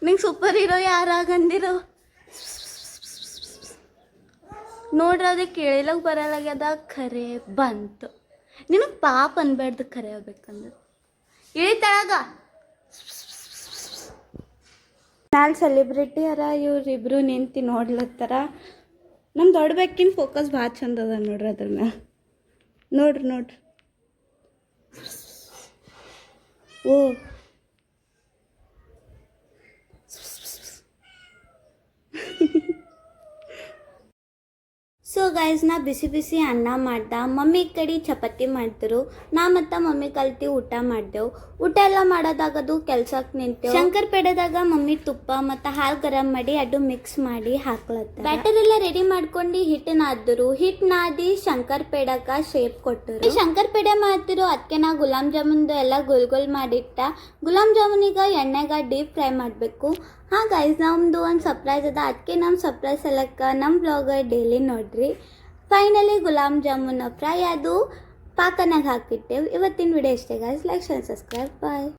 ನಿಂಗೆ super hero ಯಾರಾಗಂದಿರೋ ನೋಡ್ರಿ ಅದಕ್ಕೆ ಕೇಳಿಲಾಗ ಬರಲಾಗ್ಯದ ಖರೆ ಬಂತು. ನಿನಗೆ ಪಾಪ ಅನ್ಬೇಡ್ದು ಖರೆ ಆಗ್ಬೇಕಂದ್ರೆ ಇಳಿತಳಗ ನಾಲ್ ಸೆಲೆಬ್ರಿಟಿ ಅರ ಇವ್ರಿಬ್ರು ನಿಂತು ನೋಡ್ಲತ್ತಾರ. ನಮ್ಮ ದೊಡ್ಡ ಬೆಕ್ಕಿನ ಫೋಕಸ್ ಭಾಳ ಚಂದ ಅದ ನೋಡ್ರಿ ಅದ್ರ ಮ್ಯಾಲ. ನೋಡ್ರಿ ಓ ಸೊ ಗೈಸ್ ನಾ ಬಿಸಿ ಬಿಸಿ ಅನ್ನ ಮಾಡ್ದೆ. ಮಮ್ಮಿ ಕಡೆ ಚಪಾತಿ ಮಾಡ್ತಿರು. ನಾ ಮತ್ತು ಮಮ್ಮಿ ಕಲ್ತಿ ಊಟ ಮಾಡ್ದೆವು. ಊಟ ಎಲ್ಲ ಮಾಡೋದಾಗದು ಕೆಲ್ಸಕ್ಕೆ ನಿಂತೇವು. ಶಂಕರ್ ಪೇಡೆದಾಗ ಮಮ್ಮಿ ತುಪ್ಪ ಮತ್ತು ಹಾಲು ಗರಂ ಮಾಡಿ ಅದು ಮಿಕ್ಸ್ ಮಾಡಿ ಹಾಕ್ಲತ್ತ. ಬ್ಯಾಟರ್ ಎಲ್ಲ ರೆಡಿ ಮಾಡ್ಕೊಂಡು ಹಿಟ್ಟು ನಾದಿರು. ಹಿಟ್ಟು ನಾದಿ ಶಂಕರ್ ಪೇಡಕ ಶೇಪ್ ಕೊಟ್ಟರು. ಶಂಕರ್ ಪೇಡೆ ಮಾಡ್ತಿರು. ಅದಕ್ಕೆ ನಾ ಗುಲಾಬ್ ಜಾಮೂನ್ದು ಎಲ್ಲ ಗೋಲ್ ಮಾಡಿಟ್ಟ. ಗುಲಾಬ್ ಜಾಮೂನಿಗೆ ಎಣ್ಣೆಗೆ ಡೀಪ್ ಫ್ರೈ ಮಾಡಬೇಕು. ಹಾಂ ಗೈಸ್ ನಮ್ಮದು ಒಂದು ಸರ್ಪ್ರೈಸ್ ಅದ. ಅದಕ್ಕೆ ನಮ್ಮ ಸರ್ಪ್ರೈಸ್ ಎಲ್ಲಕ್ಕೆ ನಮ್ಮ ಬ್ಲಾಗರ್ ಡೈಲಿ ನೋಡ್ರಿ. ಫೈನಲಿ ಗುಲಾಬ್ ಜಾಮೂನ್ ಫ್ರೈ ಅದು ಪಾಕನಾಗ ಹಾಕಿಟ್ಟೆವು. ಇವತ್ತಿನ ವಿಡಿಯೋ ಇಷ್ಟೇ ಗೈಸ್. ಲೈಕ್ ಶೇರ್ ಸಬ್ಸ್ಕ್ರೈಬ್ ಬಾಯ್.